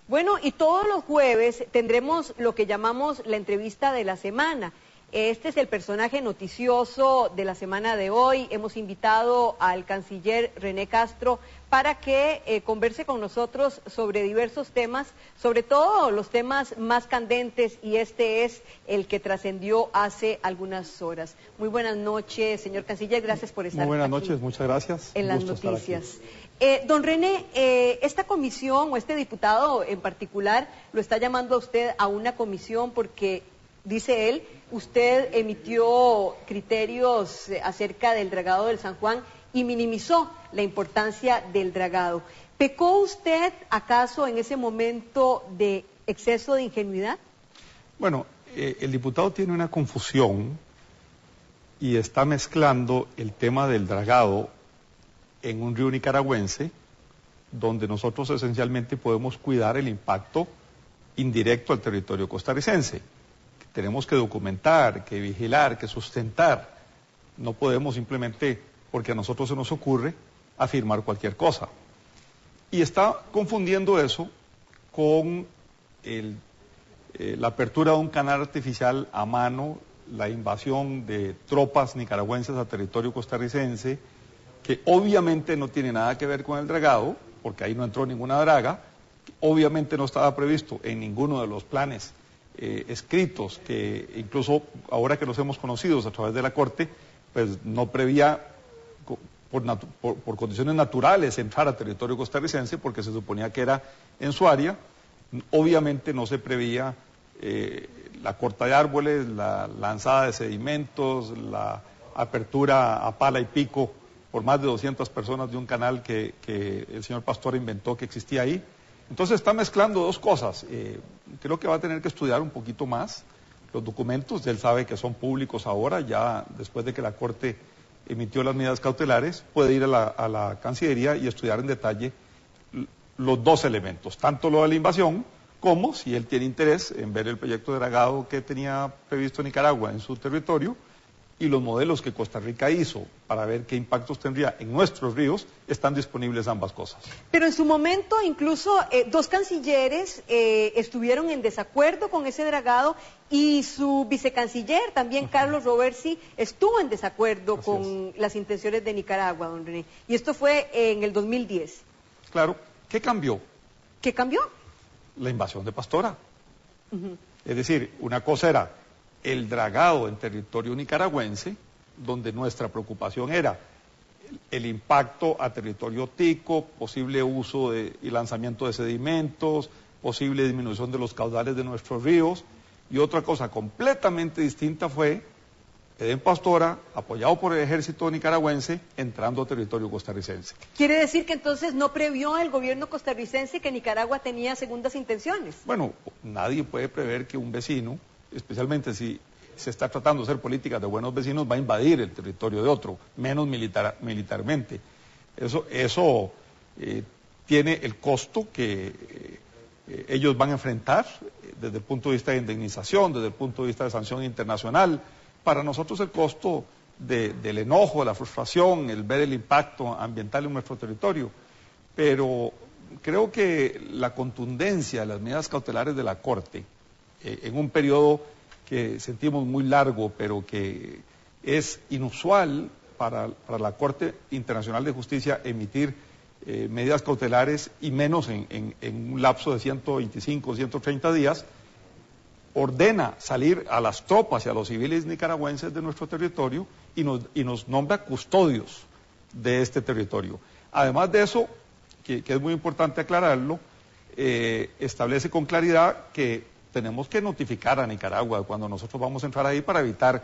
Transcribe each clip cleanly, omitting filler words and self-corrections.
Bueno, y todos los jueves tendremos lo que llamamos la entrevista de la semana. Este es el personaje noticioso de la semana de hoy. Hemos invitado al canciller René Castro para que converse con nosotros sobre diversos temas, sobre todo los temas más candentes, y este es el que trascendió hace algunas horas. Muy buenas noches, señor canciller, gracias por estar aquí. Muy buenas noches, muchas gracias. En las noticias. Don René, esta comisión o este diputado en particular lo está llamando a usted a una comisión porque, dice él, usted emitió criterios acerca del dragado del San Juan y minimizó la importancia del dragado. ¿Pecó usted acaso en ese momento de exceso de ingenuidad? Bueno, el diputado tiene una confusión y está mezclando el tema del dragado en un río nicaragüense, donde nosotros esencialmente podemos cuidar el impacto indirecto al territorio costarricense. Tenemos que documentar, que vigilar, que sustentar. No podemos simplemente, porque a nosotros se nos ocurre, afirmar cualquier cosa. Y está confundiendo eso con la apertura de un canal artificial a mano, la invasión de tropas nicaragüenses a territorio costarricense, que obviamente no tiene nada que ver con el dragado, porque ahí no entró ninguna draga, obviamente no estaba previsto en ninguno de los planes escritos, que incluso ahora que los hemos conocido a través de la Corte, pues no prevía por condiciones naturales entrar a territorio costarricense, porque se suponía que era en su área. Obviamente no se preveía la corta de árboles, la lanzada de sedimentos, la apertura a pala y pico por más de 200 personas de un canal que el señor Pastor inventó que existía ahí. Entonces está mezclando dos cosas. Creo que va a tener que estudiar un poquito más los documentos. Él sabe que son públicos ahora, ya después de que la Corte emitió las medidas cautelares, puede ir a la Cancillería y estudiar en detalle los dos elementos, tanto lo de la invasión, como si él tiene interés en ver el proyecto de dragado que tenía previsto Nicaragua en su territorio, y los modelos que Costa Rica hizo para ver qué impactos tendría en nuestros ríos, están disponibles ambas cosas. Pero en su momento incluso dos cancilleres estuvieron en desacuerdo con ese dragado, y su vicecanciller también, Carlos Roversi, estuvo en desacuerdo con las intenciones de Nicaragua, don René. Y esto fue en el 2010. Claro. ¿Qué cambió? ¿Qué cambió? La invasión de Pastora. Es decir, una cosa era el dragado en territorio nicaragüense, donde nuestra preocupación era el impacto a territorio tico, posible uso y lanzamiento de sedimentos, posible disminución de los caudales de nuestros ríos, y otra cosa completamente distinta fue Edén Pastora, apoyado por el ejército nicaragüense, entrando a territorio costarricense. ¿Quiere decir que entonces no previó el gobierno costarricense que Nicaragua tenía segundas intenciones? Bueno, nadie puede prever que un vecino, especialmente si se está tratando de hacer políticas de buenos vecinos, va a invadir el territorio de otro, menos militarmente. Eso tiene el costo que ellos van a enfrentar desde el punto de vista de indemnización, desde el punto de vista de sanción internacional. Para nosotros el costo del enojo, de la frustración, el ver el impacto ambiental en nuestro territorio. Pero creo que la contundencia de las medidas cautelares de la Corte, en un periodo que sentimos muy largo, pero que es inusual para la Corte Internacional de Justicia emitir medidas cautelares, y menos en un lapso de 125, 130 días, ordena salir a las tropas y a los civiles nicaragüenses de nuestro territorio y nos nombra custodios de este territorio. Además de eso, que es muy importante aclararlo, establece con claridad que tenemos que notificar a Nicaragua cuando nosotros vamos a entrar ahí, para evitar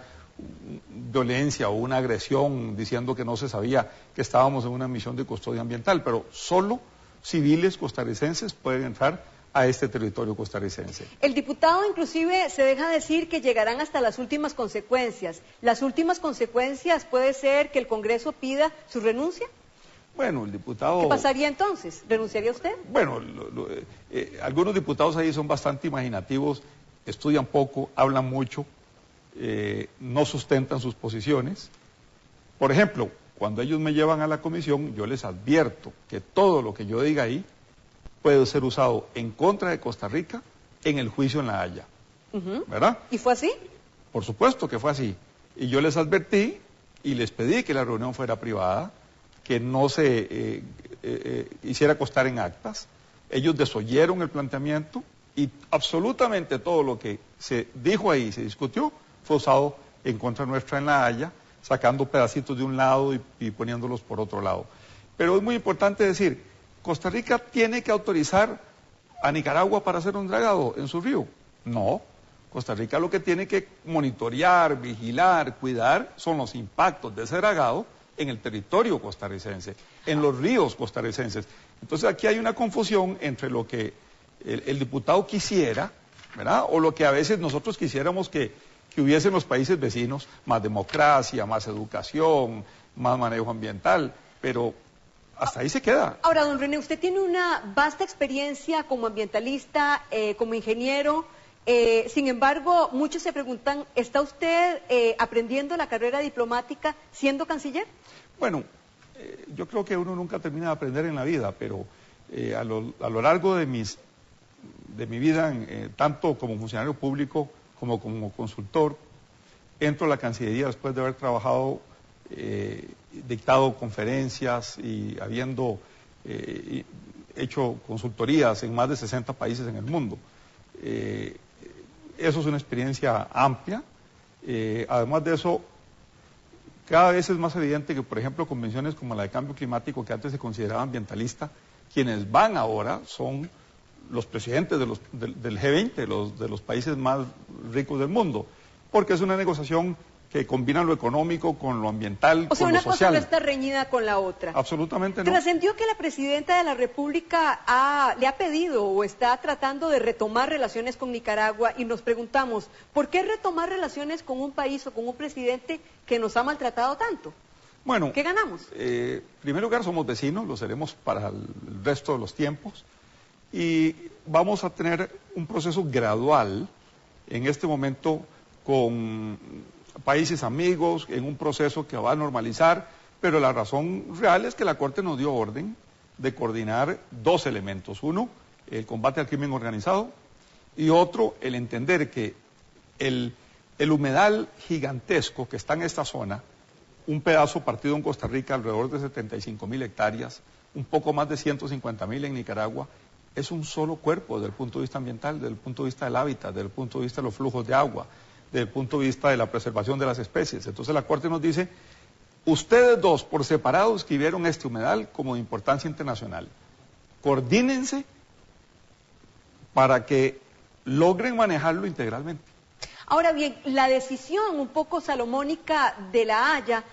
violencia o una agresión diciendo que no se sabía que estábamos en una misión de custodia ambiental, pero solo civiles costarricenses pueden entrar a este territorio costarricense. El diputado inclusive se deja decir que llegarán hasta las últimas consecuencias. ¿Las últimas consecuencias puede ser que el Congreso pida su renuncia? Bueno, el diputado... ¿Qué pasaría entonces? ¿Renunciaría usted? Bueno, algunos diputados ahí son bastante imaginativos, estudian poco, hablan mucho, no sustentan sus posiciones. Por ejemplo, cuando ellos me llevan a la comisión, yo les advierto que todo lo que yo diga ahí puede ser usado en contra de Costa Rica en el juicio en La Haya. ¿Verdad? ¿Y fue así? Por supuesto que fue así. Y yo les advertí y les pedí que la reunión fuera privada, que no se hiciera constar en actas. Ellos desoyeron el planteamiento y absolutamente todo lo que se dijo ahí, se discutió, fue usado en contra nuestra en La Haya, sacando pedacitos de un lado y poniéndolos por otro lado. Pero es muy importante decir, Costa Rica tiene que autorizar a Nicaragua para hacer un dragado en su río. No, Costa Rica lo que tiene que monitorear, vigilar, cuidar son los impactos de ese dragado en el territorio costarricense, en los ríos costarricenses. Entonces aquí hay una confusión entre lo que el diputado quisiera, ¿verdad? O lo que a veces nosotros quisiéramos que hubiese en los países vecinos, más democracia, más educación, más manejo ambiental, pero hasta ahí se queda. Ahora, don René, usted tiene una vasta experiencia como ambientalista, como ingeniero. Sin embargo, muchos se preguntan, ¿está usted aprendiendo la carrera diplomática siendo canciller? Bueno, yo creo que uno nunca termina de aprender en la vida, pero a lo largo de mi vida, tanto como funcionario público como consultor, entro a la Cancillería después de haber trabajado, dictado conferencias y habiendo hecho consultorías en más de 60 países en el mundo. Eso es una experiencia amplia. Además de eso, cada vez es más evidente que, por ejemplo, convenciones como la de cambio climático, que antes se consideraba ambientalista, quienes van ahora son los presidentes del G20, de los países más ricos del mundo, porque es una negociación que combina lo económico con lo ambiental, o sea, con lo una cosa social. no está reñida con la otra. Absolutamente no. Trascendió que la presidenta de la República le ha pedido o está tratando de retomar relaciones con Nicaragua y nos preguntamos, ¿por qué retomar relaciones con un país o con un presidente que nos ha maltratado tanto? Bueno, ¿qué ganamos? En primer lugar, somos vecinos, lo seremos para el resto de los tiempos y vamos a tener un proceso gradual en este momento con países amigos, en un proceso que va a normalizar, pero la razón real es que la Corte nos dio orden de coordinar dos elementos. Uno, el combate al crimen organizado, y otro, el entender que el humedal gigantesco que está en esta zona, un pedazo partido en Costa Rica, alrededor de 75.000 hectáreas, un poco más de 150.000 en Nicaragua, es un solo cuerpo desde el punto de vista ambiental, desde el punto de vista del hábitat, desde el punto de vista de los flujos de agua, desde el punto de vista de la preservación de las especies. Entonces la Corte nos dice, ustedes dos por separado escribieron este humedal como de importancia internacional. Coordínense para que logren manejarlo integralmente. Ahora bien, la decisión un poco salomónica de La Haya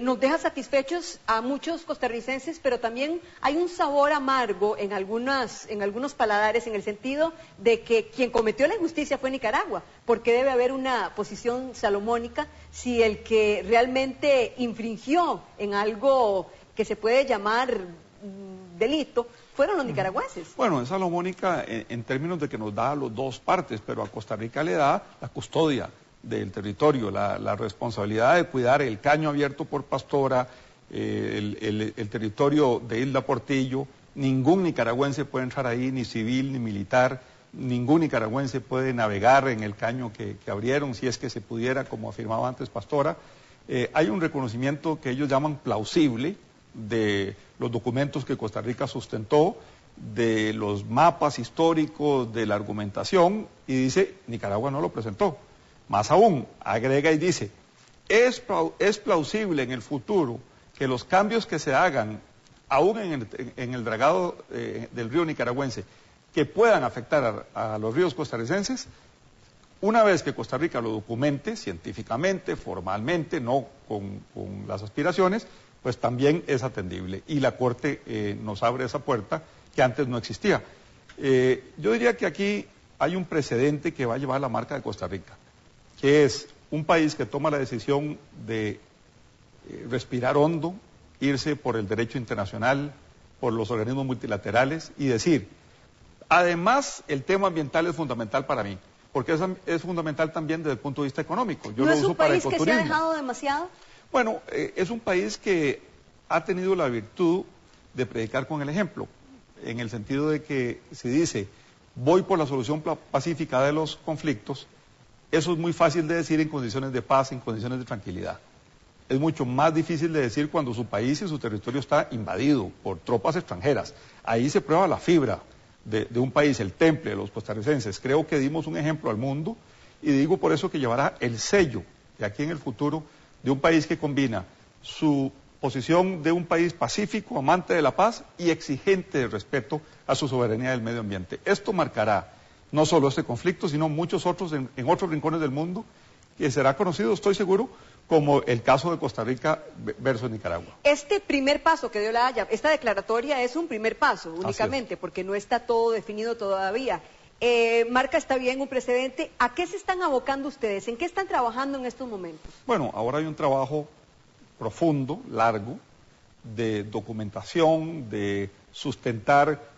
nos deja satisfechos a muchos costarricenses, pero también hay un sabor amargo en algunos paladares, en el sentido de que quien cometió la injusticia fue Nicaragua, porque debe haber una posición salomónica si el que realmente infringió en algo que se puede llamar delito fueron los nicaragüenses. Bueno, es salomónica en términos de que nos da a las dos partes, pero a Costa Rica le da la custodia del territorio, la responsabilidad de cuidar el caño abierto por Pastora, el territorio de Isla Portillo. Ningún nicaragüense puede entrar ahí, ni civil ni militar, ningún nicaragüense puede navegar en el caño que abrieron, si es que se pudiera, como afirmaba antes Pastora. Hay un reconocimiento que ellos llaman plausible de los documentos que Costa Rica sustentó, de los mapas históricos, de la argumentación, y dice, Nicaragua no lo presentó. Más aún, agrega y dice, es plausible en el futuro que los cambios que se hagan, aún en el dragado del río nicaragüense, que puedan afectar a los ríos costarricenses, una vez que Costa Rica lo documente científicamente, formalmente, no con las aspiraciones, pues también es atendible. Y la Corte nos abre esa puerta que antes no existía. Yo diría que aquí hay un precedente que va a llevar la marca de Costa Rica, que es un país que toma la decisión de respirar hondo, irse por el derecho internacional, por los organismos multilaterales y decir, además el tema ambiental es fundamental para mí, porque es fundamental también desde el punto de vista económico. Yo ¿No lo es uso un para país que se ha ecoturismo. dejado demasiado? Bueno, es un país que ha tenido la virtud de predicar con el ejemplo. en el sentido de que si dice, voy por la solución pacífica de los conflictos, eso es muy fácil de decir en condiciones de paz, en condiciones de tranquilidad. Es mucho más difícil de decir cuando su país y su territorio está invadido por tropas extranjeras. Ahí se prueba la fibra de un país, el temple de los costarricenses. Creo que dimos un ejemplo al mundo y digo por eso que llevará el sello de aquí en el futuro de un país que combina su posición de un país pacífico, amante de la paz y exigente de respeto a su soberanía del medio ambiente. Esto marcará no solo este conflicto, sino muchos otros en otros rincones del mundo, que será conocido, estoy seguro, como el caso de Costa Rica versus Nicaragua. Este primer paso que dio la Haya, esta declaratoria es un primer paso únicamente, porque no está todo definido todavía. Marca, está bien, un precedente. ¿A qué se están abocando ustedes? ¿En qué están trabajando en estos momentos? Bueno, ahora hay un trabajo profundo, largo, de documentación, de sustentar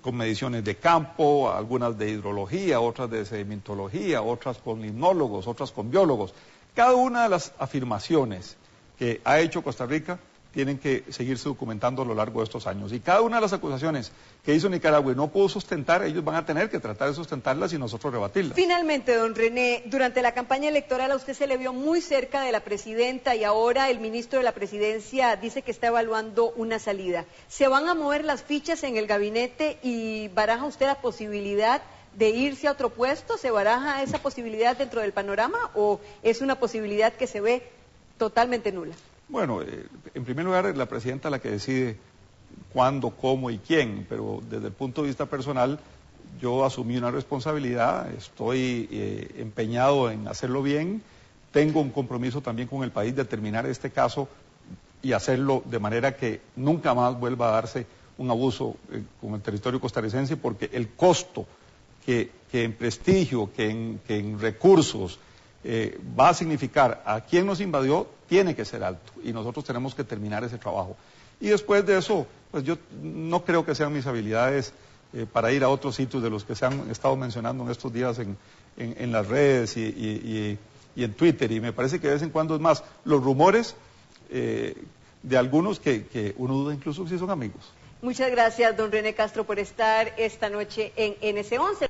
con mediciones de campo, algunas de hidrología, otras de sedimentología, otras con limnólogos, otras con biólogos. Cada una de las afirmaciones que ha hecho Costa Rica tienen que seguirse documentando a lo largo de estos años. Y cada una de las acusaciones que hizo Nicaragua y no pudo sustentar, ellos van a tener que tratar de sustentarlas y nosotros rebatirlas. Finalmente, don René, durante la campaña electoral a usted se le vio muy cerca de la presidenta y ahora el ministro de la presidencia dice que está evaluando una salida. ¿Se van a mover las fichas en el gabinete y baraja usted la posibilidad de irse a otro puesto? ¿Se baraja esa posibilidad dentro del panorama o es una posibilidad que se ve totalmente nula? Bueno, en primer lugar es la presidenta la que decide cuándo, cómo y quién, pero desde el punto de vista personal yo asumí una responsabilidad, estoy empeñado en hacerlo bien, tengo un compromiso también con el país de terminar este caso y hacerlo de manera que nunca más vuelva a darse un abuso con el territorio costarricense, porque el costo que en prestigio, que en recursos va a significar a quien nos invadió, tiene que ser alto y nosotros tenemos que terminar ese trabajo. Y después de eso, pues yo no creo que sean mis habilidades para ir a otros sitios de los que se han estado mencionando en estos días en las redes y en Twitter, y me parece que de vez en cuando es más los rumores de algunos que uno duda incluso si son amigos. Muchas gracias, don René Castro, por estar esta noche en NS11.